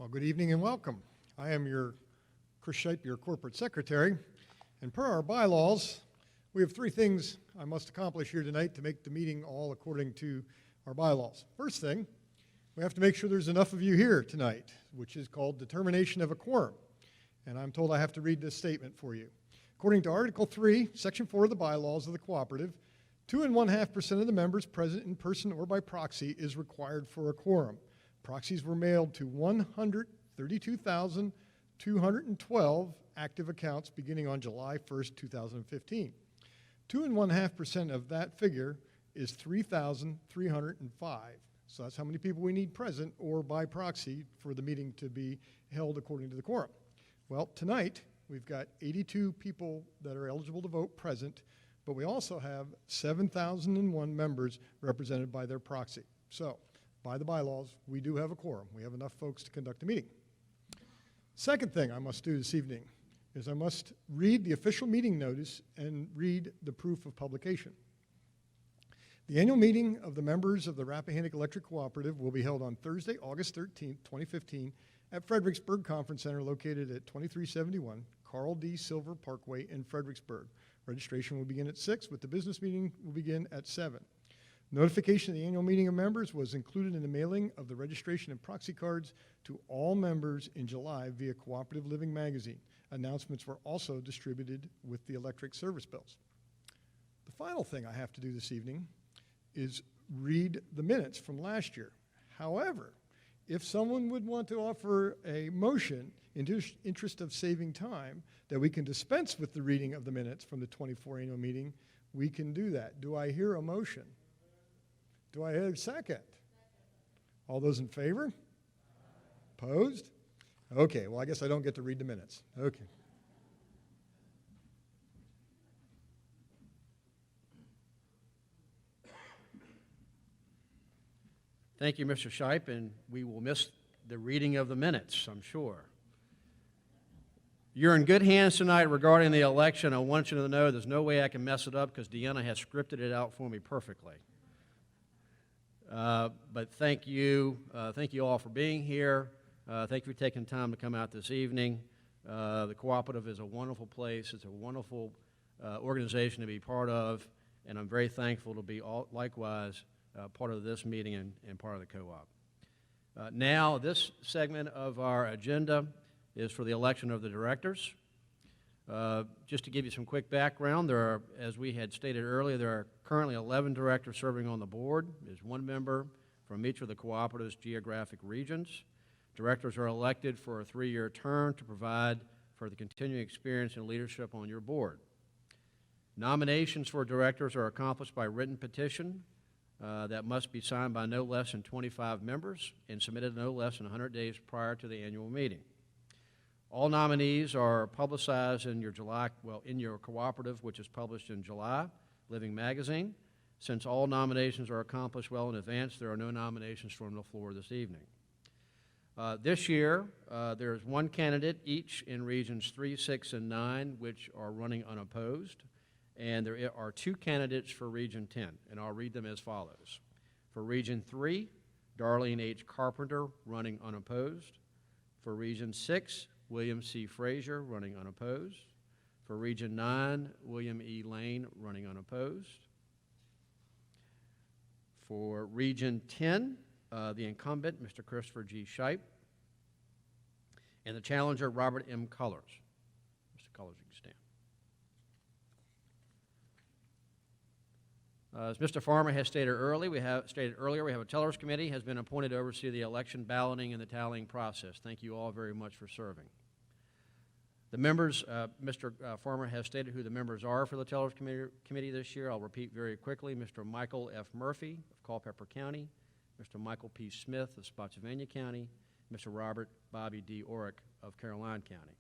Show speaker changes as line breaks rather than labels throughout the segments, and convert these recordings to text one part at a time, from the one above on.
Well, good evening and welcome. I am Chris Shipe, your corporate secretary, and per our bylaws, we have three things I must accomplish here tonight to make the meeting all according to our bylaws. First thing, we have to make sure there's enough of you here tonight, which is called determination of a quorum. And I'm told I have to read this statement for you. According to Article 3, Section 4 of the bylaws of the Cooperative, 2 1/2% of the members present in person or by proxy is required for a quorum. Proxies were mailed to 132,212 active accounts beginning on July 1st, 2015. 2 1/2% of that figure is 3,305. So that's how many people we need present or by proxy for the meeting to be held according to the quorum. Well, tonight we've got 82 people that are eligible to vote present, but we also have 7,001 members represented by their proxy. So, by the bylaws, we do have a quorum. We have enough folks to conduct a meeting. Second thing I must do this evening is I must read the official meeting notice and read the proof of publication. The annual meeting of the members of the Rappahannock Electric Cooperative will be held on Thursday, August 13th, 2015 at Fredericksburg Conference Center located at 2371 Carl D. Silver Parkway in Fredericksburg. Registration will begin at 6, but the business meeting will begin at 7. Notification of the annual meeting of members was included in the mailing of the registration and proxy cards to all members in July via Cooperative Living magazine. Announcements were also distributed with the electric service bills. The final thing I have to do this evening is read the minutes from last year. However, if someone would want to offer a motion in the interest of saving time that we can dispense with the reading of the minutes from the 24 annual meeting, we can do that. Do I hear a motion? Do I hear a second? All those in favor? Opposed? Okay, well, I guess I don't get to read the minutes. Okay.
Thank you, Mr. Shipe, and we will miss the reading of the minutes, I'm sure. You're in good hands tonight regarding the election. I want you to know there's no way I can mess it up because Deanna has scripted it out for me perfectly. But thank you all for being here. Thank you for taking time to come out this evening. The Cooperative is a wonderful place. It's a wonderful organization to be part of, and I'm very thankful to be likewise part of this meeting and part of the co-op. Now, this segment of our agenda is for the election of the directors. Just to give you some quick background, there are, as we had stated earlier, there are currently 11 directors serving on the board. There's one member from each of the Cooperative's geographic regions. Directors are elected for a 3-year term to provide for the continuing experience and leadership on your board. Nominations for directors are accomplished by written petition that must be signed by no less than 25 members and submitted no less than 100 days prior to the annual meeting. All nominees are publicized in your Cooperative, which is published in July, Living magazine. Since all nominations are accomplished well in advance, there are no nominations from the floor this evening. This year, there is one candidate each in Regions 3, 6, and 9, which are running unopposed. And there are 2 candidates for Region 10, and I'll read them as follows. For Region 3, Darlene H. Carpenter, running unopposed. For Region 6, William C. Frazier, running unopposed. For Region 9, William E. Lane, running unopposed. For Region 10, the incumbent, Mr. Christopher G. Shipe, and the challenger, Robert M. Cullors. Mr. Cullors, you can stand. As Mr. Farmer has stated earlier, we have a tellers committee has been appointed to oversee the election balloting and the tallying process. Thank you all very much for serving. The members, Mr. Farmer has stated who the members are for the tellers committee this year. I'll repeat very quickly. Mr. Michael F. Murphy of Culpeper County, Mr. Michael P. Smith of Spotsylvania County, Mr. Robert Bobby D. Orrick of Caroline County.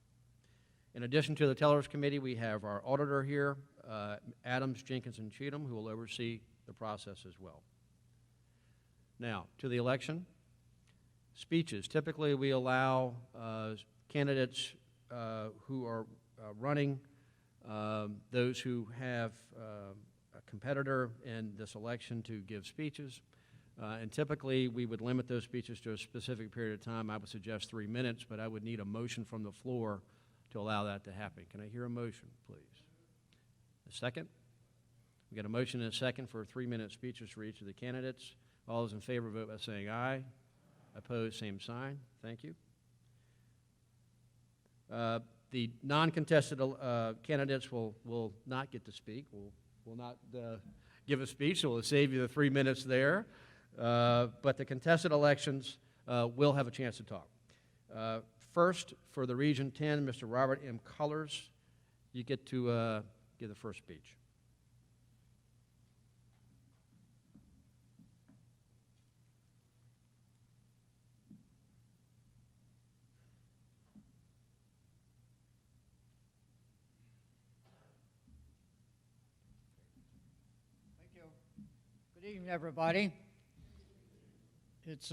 In addition to the tellers committee, we have our auditor here, Adams, Jenkins, and Cheatham, who will oversee the process as well. Now, to the election. Speeches. Typically, we allow candidates who are running, those who have a competitor in this election to give speeches. And typically, we would limit those speeches to a specific period of time. I would suggest 3 minutes, but I would need a motion from the floor to allow that to happen. Can I hear a motion, please? A second? We got a motion and a second for 3-minute speeches for each of the candidates. All those in favor vote by saying aye. Opposed, same sign. Thank you. The non-contested candidates will not get to speak, will not give a speech, so we'll save you the 3 minutes there. But the contested elections will have a chance to talk. First, for the Region 10, Mr. Robert M. Cullors, you get to give the first speech.
Good evening, everybody. It's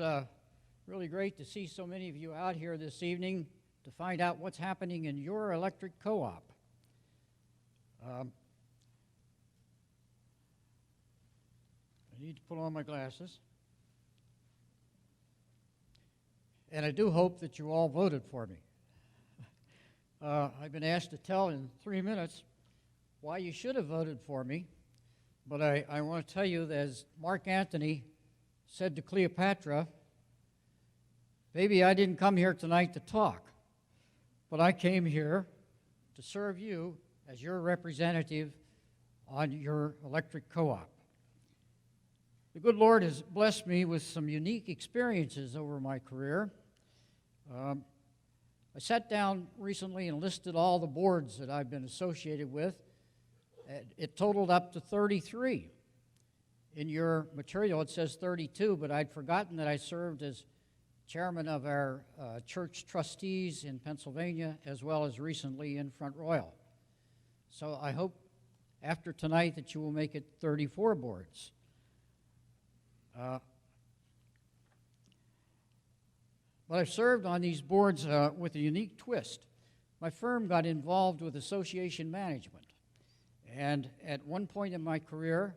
really great to see so many of you out here this evening to find out what's happening in your electric co-op. I need to put on my glasses. And I do hope that you all voted for me. I've been asked to tell in 3 minutes why you should have voted for me. But I want to tell you that as Mark Antony said to Cleopatra, baby, I didn't come here tonight to talk, but I came here to serve you as your representative on your electric co-op. The good Lord has blessed me with some unique experiences over my career. I sat down recently and listed all the boards that I've been associated with. It totaled up to 33. In your material, it says 32, but I'd forgotten that I served as chairman of our church trustees in Pennsylvania, as well as recently in Front Royal. So I hope after tonight that you will make it 34 boards. But I've served on these boards with a unique twist. My firm got involved with association management. And at one point in my career,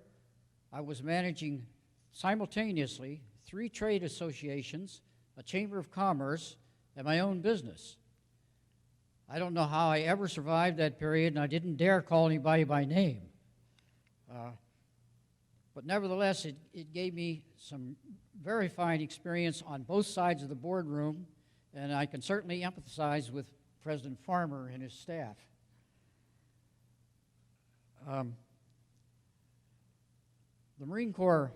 I was managing simultaneously 3 trade associations, a chamber of commerce, and my own business. I don't know how I ever survived that period, and I didn't dare call anybody by name. But nevertheless, it gave me some very fine experience on both sides of the boardroom, and I can certainly empathize with President Farmer and his staff. The Marine Corps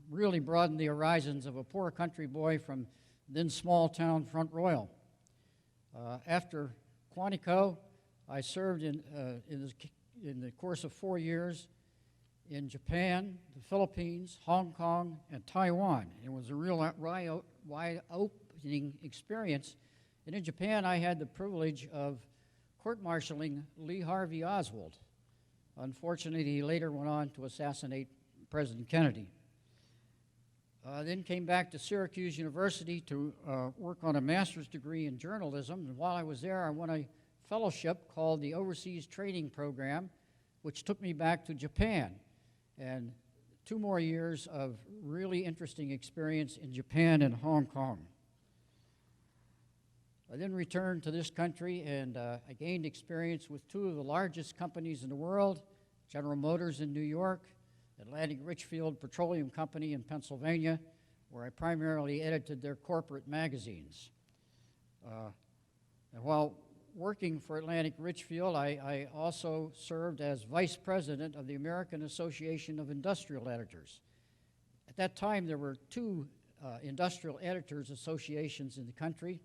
really broadened the horizons of a poor country boy from then small town Front Royal. After Quantico, I served in the course of 4 years in Japan, the Philippines, Hong Kong, and Taiwan. It was a real wide-opening experience. And in Japan, I had the privilege of court-martialing Lee Harvey Oswald. Unfortunately, he later went on to assassinate President Kennedy. Then came back to Syracuse University to work on a master's degree in journalism. And while I was there, I won a fellowship called the Overseas Training Program, which took me back to Japan. And 2 more years of really interesting experience in Japan and Hong Kong. I then returned to this country, and I gained experience with 2 of the largest companies in the world, General Motors in New York, Atlantic Richfield Petroleum Company in Pennsylvania, where I primarily edited their corporate magazines. And while working for Atlantic Richfield, I also served as vice president of the American Association of Industrial Editors. At that time, there were 2 industrial editors associations in the country,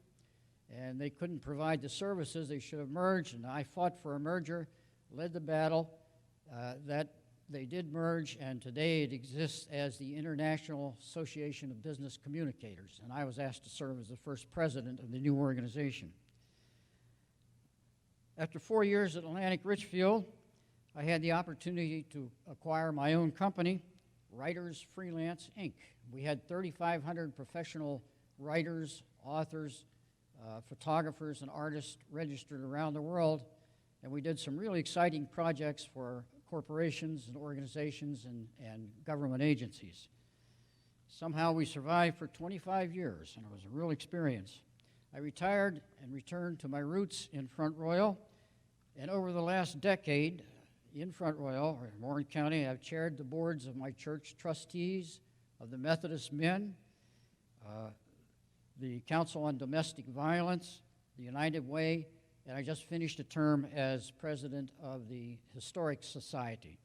and they couldn't provide the services. They should have merged, and I fought for a merger, led the battle. That they did merge, and today it exists as the International Association of Business Communicators, and I was asked to serve as the first president of the new organization. After 4 years at Atlantic Richfield, I had the opportunity to acquire my own company, Writers Freelance, Inc. We had 3,500 professional writers, authors, photographers, and artists registered around the world, and we did some really exciting projects for corporations and organizations and government agencies. Somehow we survived for 25 years, and it was a real experience. I retired and returned to my roots in Front Royal, and over the last decade in Front Royal, or in Warren County, I've chaired the boards of my church trustees, of the Methodist Men, the Council on Domestic Violence, the United Way, and I just finished a term as president of the Historic Society.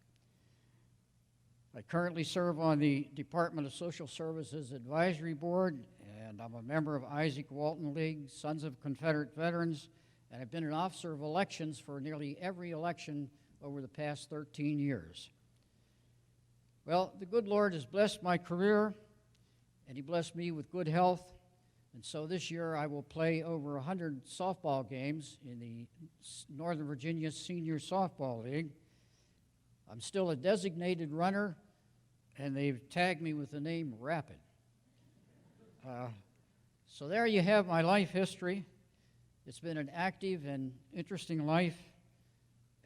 I currently serve on the Department of Social Services Advisory Board, and I'm a member of Isaac Walton League, Sons of Confederate Veterans, and I've been an officer of elections for nearly every election over the past 13 years. Well, the good Lord has blessed my career, and he blessed me with good health, and so this year I will play over 100 softball games in the Northern Virginia Senior Softball League. I'm still a designated runner, and they've tagged me with the name Rapid. So there you have my life history. It's been an active and interesting life,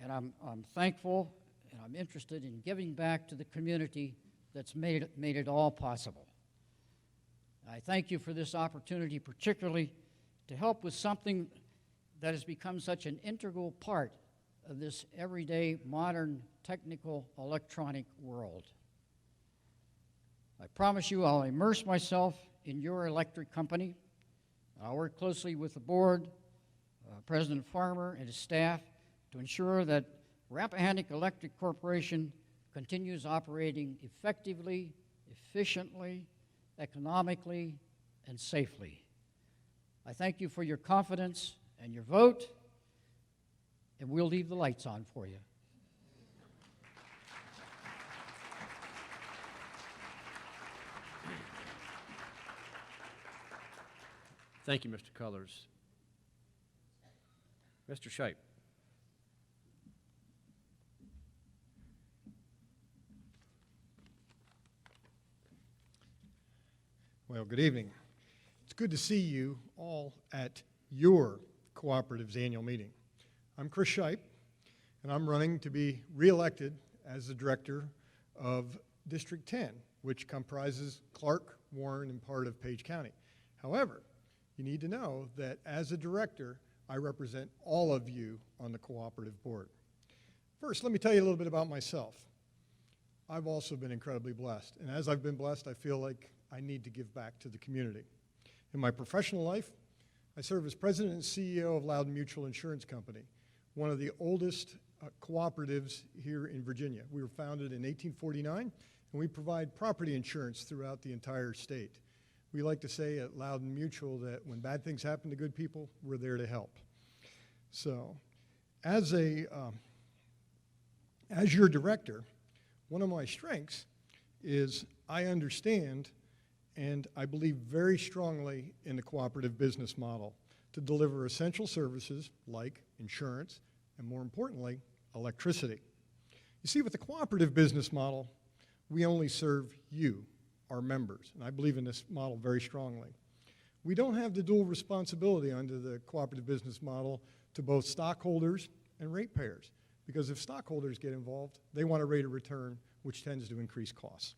and I'm thankful and I'm interested in giving back to the community that's made it all possible. I thank you for this opportunity, particularly to help with something that has become such an integral part of this everyday modern technical electronic world. I promise you I'll immerse myself in your electric company. I'll work closely with the board, President Farmer and his staff to ensure that Rappahannock Electric Corporation continues operating effectively, efficiently, economically, and safely. I thank you for your confidence and your vote, and we'll leave the lights on for you.
Thank you, Mr. Cullors. Mr. Shipe.
Well, good evening. It's good to see you all at your Cooperative's annual meeting. I'm Chris Shipe, and I'm running to be reelected as the director of District 10, which comprises Clark, Warren, and part of Page County. However, you need to know that as a director, I represent all of you on the Cooperative Board. First, let me tell you a little bit about myself. I've also been incredibly blessed, and as I've been blessed, I feel like I need to give back to the community. In my professional life, I serve as president and CEO of Loudon Mutual Insurance Company, one of the oldest cooperatives here in Virginia. We were founded in 1849, and we provide property insurance throughout the entire state. We like to say at Loudon Mutual that when bad things happen to good people, we're there to help. So, as your director, one of my strengths is I understand and I believe very strongly in the cooperative business model to deliver essential services like insurance and, more importantly, electricity. You see, with the cooperative business model, we only serve you, our members, and I believe in this model very strongly. We don't have the dual responsibility under the cooperative business model to both stockholders and ratepayers, because if stockholders get involved, they want a rate of return, which tends to increase costs.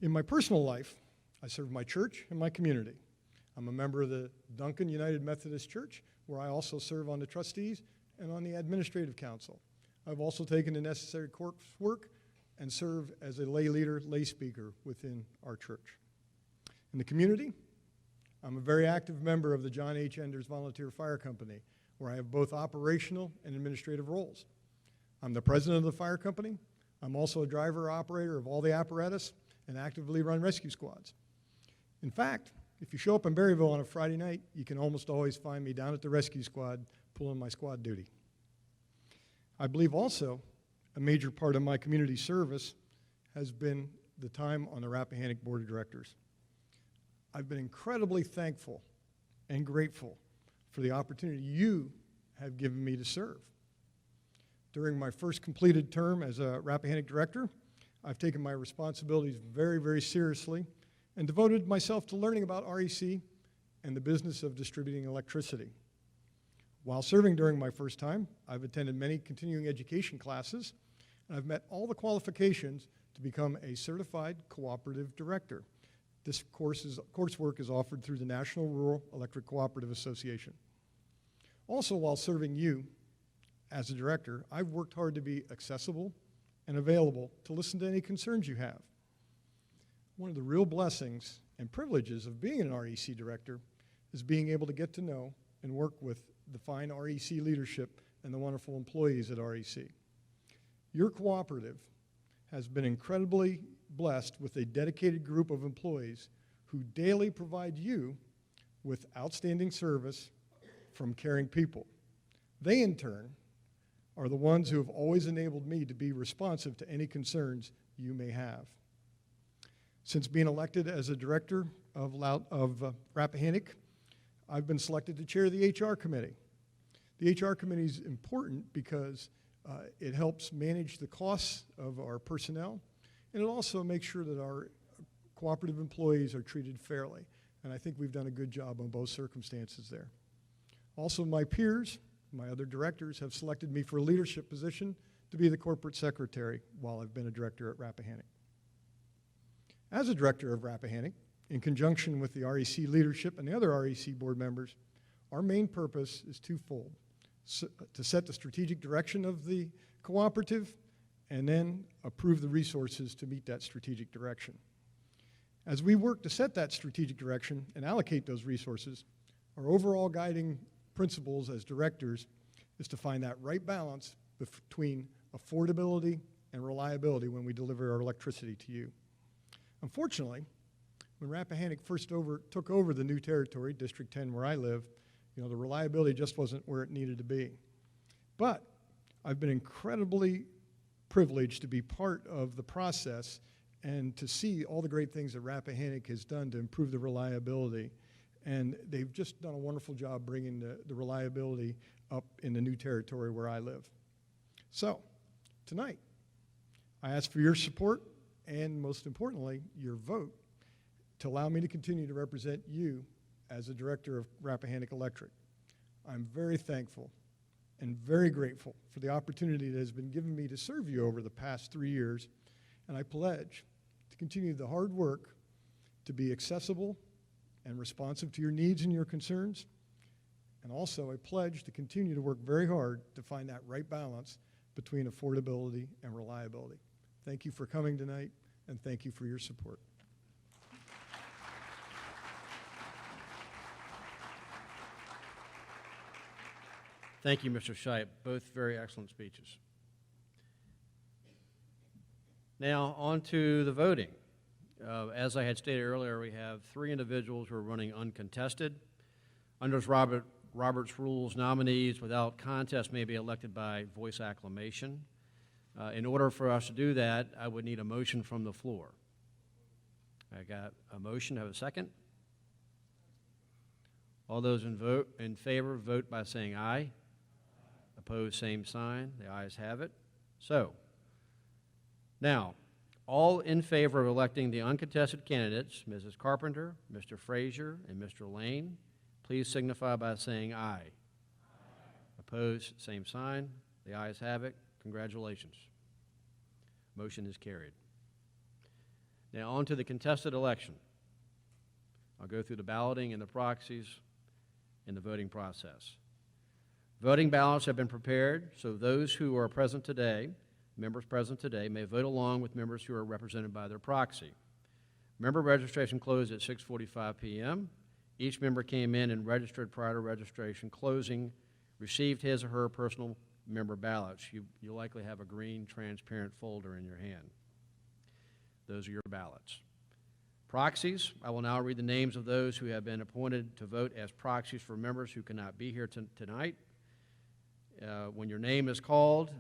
In my personal life, I serve my church and my community. I'm a member of the Duncan United Methodist Church, where I also serve on the trustees and on the administrative council. I've also taken the necessary coursework and serve as a lay leader, lay speaker within our church. In the community, I'm a very active member of the John H. Enders Volunteer Fire Company, where I have both operational and administrative roles. I'm the president of the fire company. I'm also a driver-operator of all the apparatus and actively run rescue squads. In fact, if you show up in Berryville on a Friday night, you can almost always find me down at the rescue squad pulling my squad duty. I believe also a major part of my community service has been the time on the Rappahannock Board of Directors. I've been incredibly thankful and grateful for the opportunity you have given me to serve. During my first completed term as a Rappahannock director, I've taken my responsibilities very, very seriously and devoted myself to learning about REC and the business of distributing electricity. While serving during my first time, I've attended many continuing education classes, and I've met all the qualifications to become a certified cooperative director. This coursework is offered through the National Rural Electric Cooperative Association. Also, while serving you as a director, I've worked hard to be accessible and available to listen to any concerns you have. One of the real blessings and privileges of being an REC director is being able to get to know and work with the fine REC leadership and the wonderful employees at REC. Your cooperative has been incredibly blessed with a dedicated group of employees who daily provide you with outstanding service from caring people. They, in turn, are the ones who have always enabled me to be responsive to any concerns you may have. Since being elected as a director of Rappahannock, I've been selected to chair the HR committee. The HR committee is important because it helps manage the costs of our personnel, and it also makes sure that our cooperative employees are treated fairly. And I think we've done a good job on both circumstances there. Also, my peers, my other directors, have selected me for a leadership position to be the corporate secretary while I've been a director at Rappahannock. As a director of Rappahannock, in conjunction with the REC leadership and the other REC board members, our main purpose is twofold: to set the strategic direction of the cooperative and then approve the resources to meet that strategic direction. As we work to set that strategic direction and allocate those resources, our overall guiding principles as directors is to find that right balance between affordability and reliability when we deliver our electricity to you. Unfortunately, when Rappahannock first took over the new territory, District 10 where I live, the reliability just wasn't where it needed to be. But I've been incredibly privileged to be part of the process and to see all the great things that Rappahannock has done to improve the reliability. And they've just done a wonderful job bringing the reliability up in the new territory where I live. So, tonight, I ask for your support and, most importantly, your vote to allow me to continue to represent you as a director of Rappahannock Electric. I'm very thankful and very grateful for the opportunity that has been given me to serve you over the past 3 years, and I pledge to continue the hard work to be accessible and responsive to your needs and your concerns, and also I pledge to continue to work very hard to find that right balance between affordability and reliability. Thank you for coming tonight, and thank you for your support.
Thank you, Mr. Shipe. Both very excellent speeches. Now, on to the voting. As I had stated earlier, we have 3 individuals who are running uncontested. Under Robert's rules, nominees without contest may be elected by voice acclamation. In order for us to do that, I would need a motion from the floor. I got a motion. Have a second? All those in favor, vote by saying aye. Opposed, same sign. The ayes have it. So, now, all in favor of electing the uncontested candidates, Mrs. Carpenter, Mr. Frazier, and Mr. Lane, please signify by saying aye. Aye. Opposed, same sign. The ayes have it. Congratulations. Motion is carried. Now on to the contested election. I'll go through the balloting and the proxies and the voting process. Voting ballots have been prepared, so those who are present today, members present today, may vote along with members who are represented by their proxy. Member registration closed at 6:45 p.m. Each member came in and registered prior to registration closing, received his or her personal member ballots. You likely have a green transparent folder in your hand. Those are your ballots. Proxies, I will now read the names of those who have been appointed to vote as proxies for members who cannot be here tonight. When your name is called,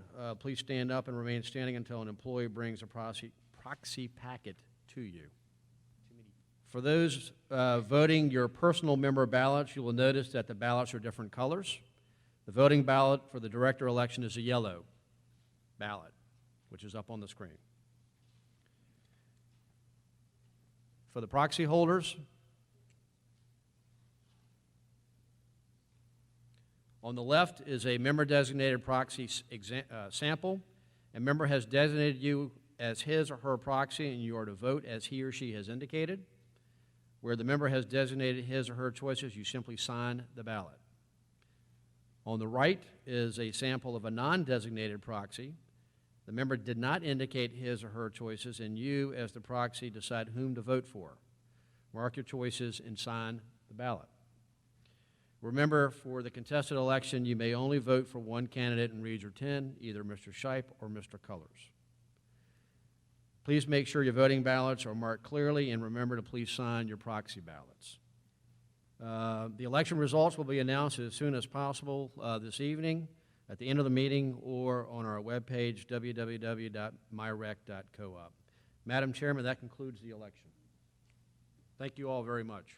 please stand up and remain standing until an employee brings a proxy packet to you. For those voting your personal member ballots, you will notice that the ballots are different colors. The voting ballot for the director election is a yellow ballot, which is up on the screen. For the proxy holders, on the left is a member-designated proxy sample. A member has designated you as his or her proxy, and you are to vote as he or she has indicated. Where the member has designated his or her choices, you simply sign the ballot. On the right is a sample of a non-designated proxy. The member did not indicate his or her choices, and you, as the proxy, decide whom to vote for. Mark your choices and sign the ballot. Remember, for the contested election, you may only vote for one candidate in Region 10, either Mr. Shipe or Mr. Colors. Please make sure your voting ballots are marked clearly, and remember to please sign your proxy ballots. The election results will be announced as soon as possible this evening, at the end of the meeting, or on our webpage, www.myrec.coop. Madam Chairman, that concludes the election. Thank you all very much.